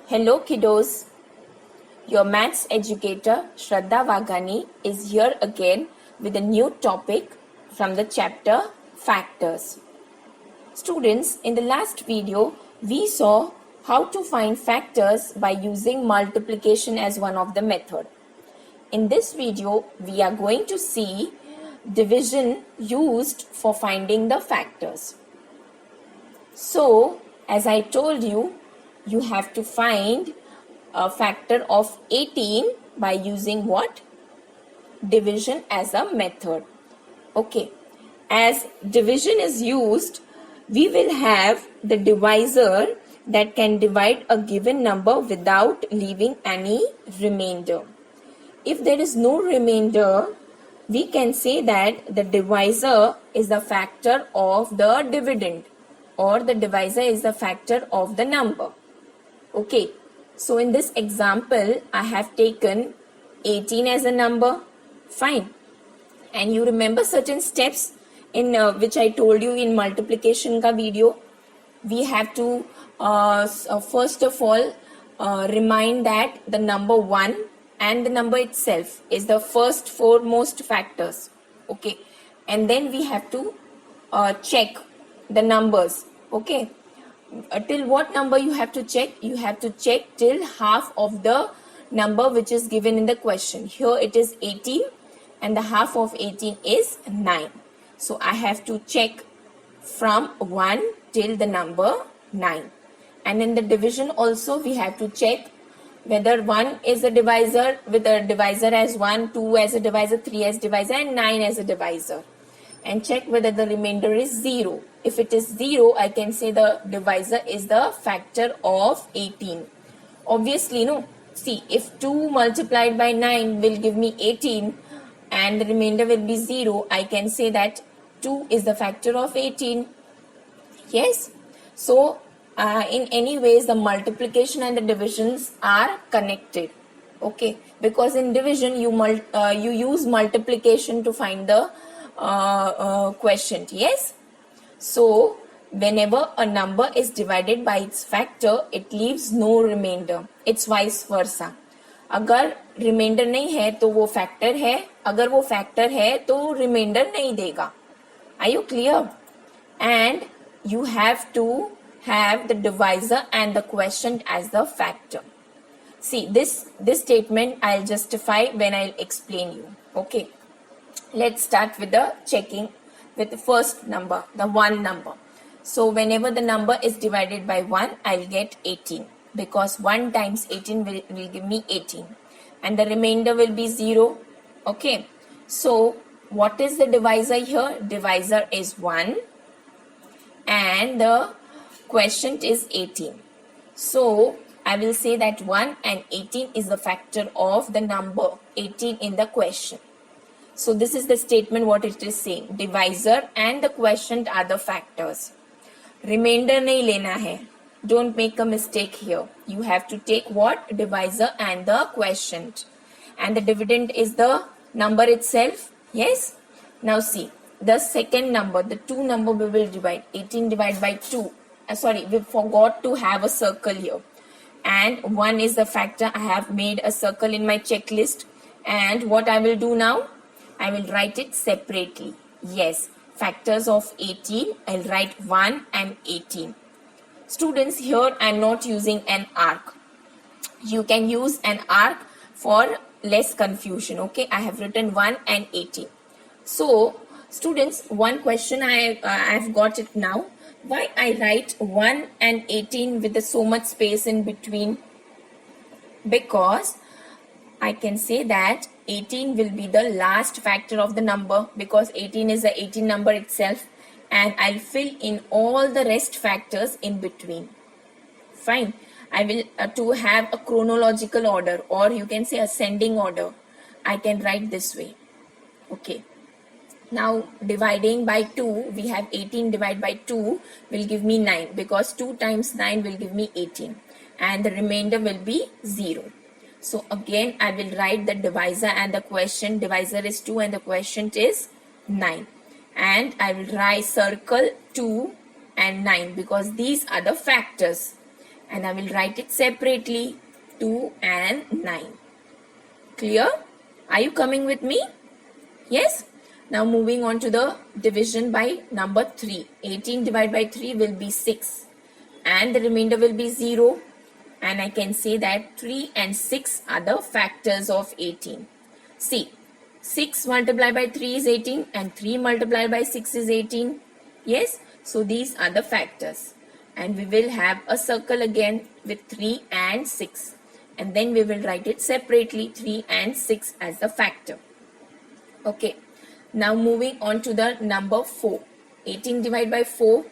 Hello kiddos, your maths educator Shraddha Vagani is here again with a new topic from the chapter Factors. Students, in the last video we saw how to find factors by using multiplication as one of the method. In this video we are going to see division used for finding the factors. So, as I told you, you have to find a factor of 18 by using what? Division as a method. Okay, as division is used, we will have the divisor that can divide a given number without leaving any remainder. If there is no remainder, we can say that the divisor is the factor of the dividend, or the divisor is the factor of the number. Okay, so in this example, I have taken 18 as a number. Fine. And you remember certain steps in which I told you in multiplication ka video. We have to first of all remind that the number 1 and the number itself is the first foremost factors. Okay, and then we have to check the numbers. Okay, till what number you have to check? You have to check till half of the number which is given in the question. Here it is 18 and the half of 18 is 9. So I have to check from 1 till the number 9. And in the division also we have to check whether 1 is a divisor with a divisor as 1, 2 as a divisor, 3 as divisor and 9 as a divisor. And check whether the remainder is 0. If it is 0, I can say the divisor is the factor of 18. Obviously, no. See, if 2 multiplied by 9 will give me 18 and the remainder will be 0, I can say that 2 is the factor of 18. Yes. So, in any ways, the multiplication and the divisions are connected. Okay. Because in division, you use multiplication to find the quotient. Yes. So whenever a number is divided by its factor, it leaves no remainder. It's vice versa. अगर reminder नहीं है तो वो factor है, अगर वो factor है तो रिमाइंडर नहीं देगा. Are you clear? And you have to have the divisor and the quotient as the factor. See, this statement I'll justify when I'll explain you. Okay. Let's start with the checking with the first number, the 1 number. So whenever the number is divided by 1, I'll get 18 because 1 times 18 will give me 18 and the remainder will be 0. Okay. So what is the divisor here? Divisor is 1 and the quotient is 18. So I will say that 1 and 18 is the factor of the number 18 in the question. So this is the statement what it is saying. Divisor and the quotient are the factors. Remainder nahi lena hai. Don't make a mistake here. You have to take what? Divisor and the quotient. And the dividend is the number itself. Yes? Now see. The second number, the 2 number we will divide. 18 divided by 2. Sorry, we forgot to have a circle here. And 1 is the factor. I have made a circle in my checklist. And what I will do now? I will write it separately. Yes, factors of 18, I'll write 1 and 18. Students, here I am not using an arc. You can use an arc for less confusion. Okay, I have written 1 and 18. So, students, one question I've got it now. Why I write 1 and 18 with so much space in between? Because I can say that 18 will be the last factor of the number because 18 is the 18 number itself and I'll fill in all the rest factors in between. Fine. I will to have a chronological order or you can say ascending order. I can write this way. Okay. Now dividing by 2, we have 18 divided by 2 will give me 9 because 2 times 9 will give me 18 and the remainder will be 0. So again, I will write the divisor and the quotient. Divisor is 2 and the quotient is 9. And I will write circle 2 and 9 because these are the factors. and I will write it separately, 2 and 9. Clear? Are you coming with me? Yes? Now moving on to the division by number 3. 18 divided by 3 will be 6 and the remainder will be 0, and I can say that 3 and 6 are the factors of 18. See, 6 multiplied by 3 is 18 and 3 multiplied by 6 is 18. Yes, so these are the factors, and we will have a circle again with 3 and 6, and then we will write it separately, 3 and 6 as the factor. Okay, now moving on to the number 4. 18 divided by 4,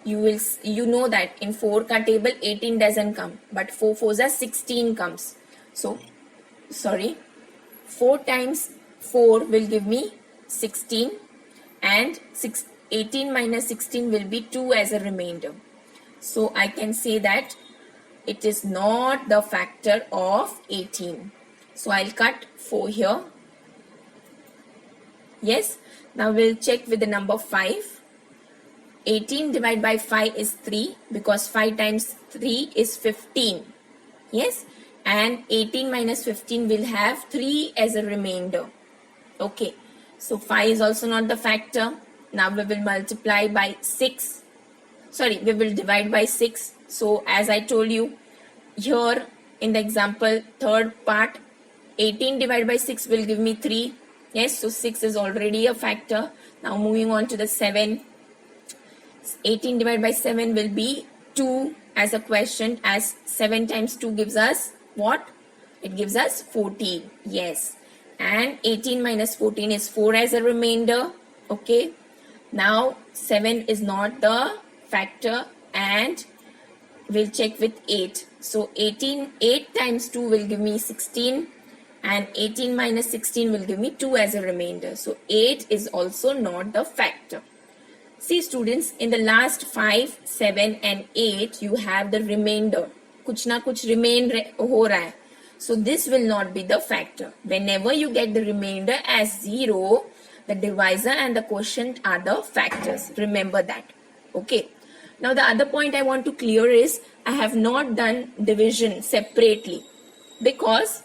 you know that in 4 ka table 18 doesn't come, but 4 4s are 16 comes. So, 4 times 4 will give me 16, and 18 minus 16 will be 2 as a remainder. So I can say that it is not the factor of 18. So I'll cut 4 here. Yes, now we'll check with the number 5. 18 divided by 5 is 3 because 5 times 3 is 15. Yes, and 18 minus 15 will have 3 as a remainder. Okay, so 5 is also not the factor. Now we will multiply by 6. We will divide by 6. So as I told you here in the example, third part, 18 divided by 6 will give me 3. Yes, so 6 is already a factor. Now moving on to the 7. 18 divided by 7 will be 2 as a question, as 7 times 2 gives us what? It gives us 14. Yes. And 18 minus 14 is 4 as a remainder. Okay. Now 7 is not the factor, and we'll check with 8. So 8 times 2 will give me 16, and 18 minus 16 will give me 2 as a remainder. So 8 is also not the factor. See students, in the last 5, 7 and 8 you have the remainder. कुछ ना कुछ remain हो रहा है. So this will not be the factor. Whenever you get the remainder as 0, the divisor and the quotient are the factors. Remember that. Okay. Now the other point I want to clear is I have not done division separately, because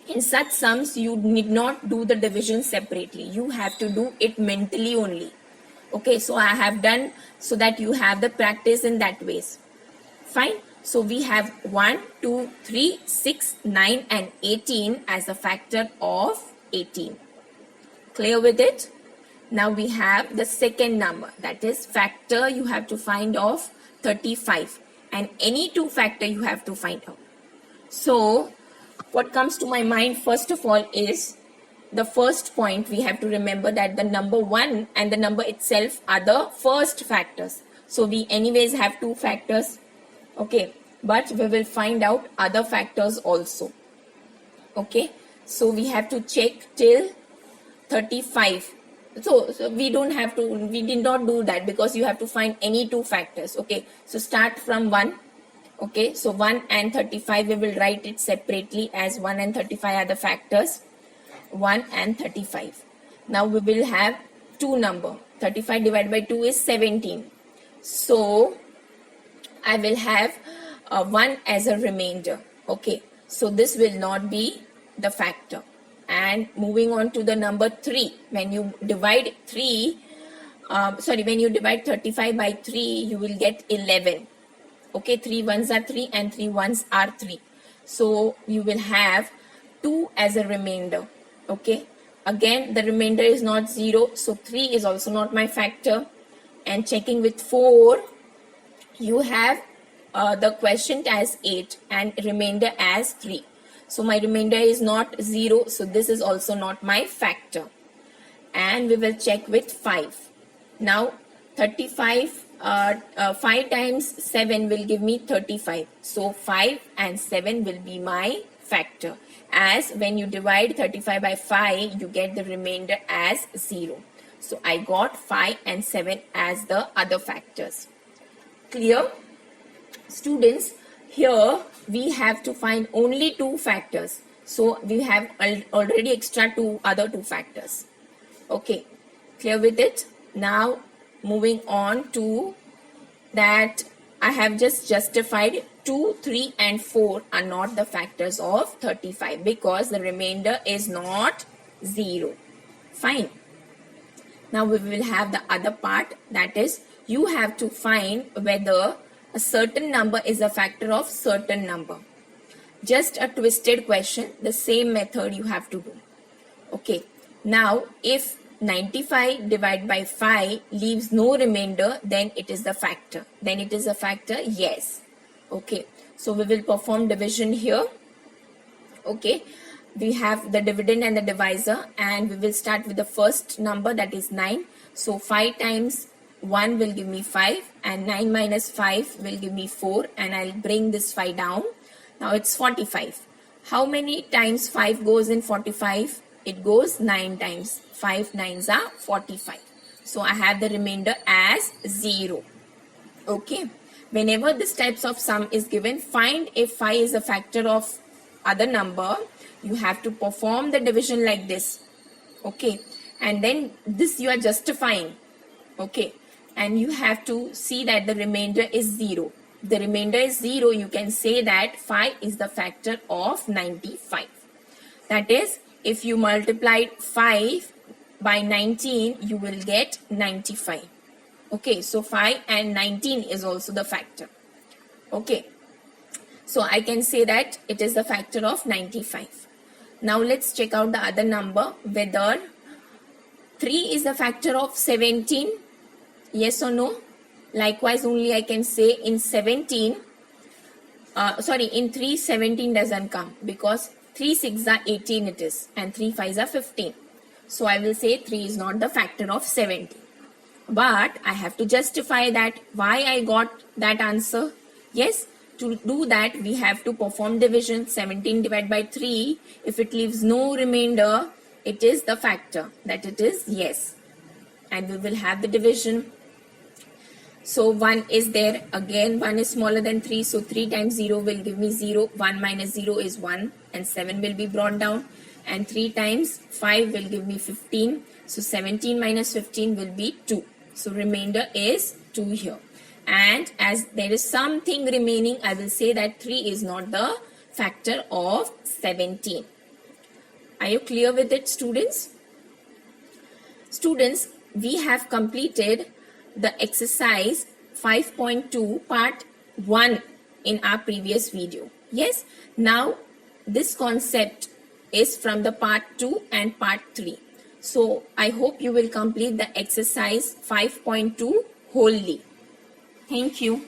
in such sums you need not do the division separately. You have to do it mentally only. Okay, so I have done so that you have the practice in that ways. Fine. So we have 1, 2, 3, 6, 9 and 18 as a factor of 18. Clear with it? Now we have the second number, that is factor you have to find of 35, and any two factor you have to find out. So what comes to my mind first of all is the first point. We have to remember that the number 1 and the number itself are the first factors. So we anyways have two factors. Okay, but we will find out other factors also. Okay, so we have to check till 35. So we don't have to, we did not do that because you have to find any two factors. Okay, so start from 1. Okay, so 1 and 35 we will write it separately, as 1 and 35 are the factors. 1 and 35. Now we will have two number. 35 divided by 2 is 17. So I will have 1 as a remainder. Okay, so this will not be the factor. And moving on to the number 3, when you divide when you divide 35 by 3, you will get 11. Okay, 3 ones are 3 and 3 ones are 3. So you will have 2 as a remainder. Okay, again the remainder is not 0, so 3 is also not my factor. And checking with 4, you have the quotient as 8 and remainder as 3. So my remainder is not 0, so this is also not my factor. And we will check with 5. Now 35, 5 times 7 will give me 35. So 5 and 7 will be my factor, as when you divide 35 by 5, you get the remainder as 0. So I got 5 and 7 as the other factors. Clear? Students, here we have to find only two factors. So we have already extra other two factors. Okay, clear with it? Now moving on to that I have just justified 2, 3 and 4 are not the factors of 35 because the remainder is not 0. Fine. Now we will have the other part, that is you have to find whether a certain number is a factor of certain number. Just a twisted question, the same method you have to do. Okay. Now if 95 divided by 5 leaves no remainder, then it is the factor. Then it is a factor, yes. Okay, so we will perform division here. Okay, we have the dividend and the divisor, and we will start with the first number, that is 9. So 5 times 1 will give me 5, and 9 minus 5 will give me 4, and I'll bring this 5 down. Now it's 45. How many times 5 goes in 45? It goes 9 times. 5 9s are 45. So I have the remainder as 0. Okay. Whenever this types of sum is given, find if 5 is a factor of other number. You have to perform the division like this. Okay. And then this you are justifying. Okay. And you have to see that the remainder is 0. The remainder is 0. You can say that 5 is the factor of 95. That is, if you multiplied 5 by 19, you will get 95. Okay, so 5 and 19 is also the factor. Okay, so I can say that it is the factor of 95. Now let's check out the other number, whether 3 is the factor of 17, yes or no. Likewise only I can say in 17, in 3 17 doesn't come, because 3 6 are 18 it is, and 3 5 are 15. So I will say 3 is not the factor of 17. But I have to justify that why I got that answer. Yes, to do that we have to perform division. 17 divided by 3. If it leaves no remainder, it is the factor, that it is yes. And we will have the division. So 1 is there. Again 1 is smaller than 3. So 3 times 0 will give me 0. 1 minus 0 is 1. And 7 will be brought down. And 3 times 5 will give me 15. So 17 minus 15 will be 2. So remainder is 2 here. And as there is something remaining, I will say that 3 is not the factor of 17. Are you clear with it, students? Students, we have completed the exercise 5.2 part 1 in our previous video. Yes, now this concept is from the part 2 and part 3. So I hope you will complete the exercise 5.2 wholly. Thank you.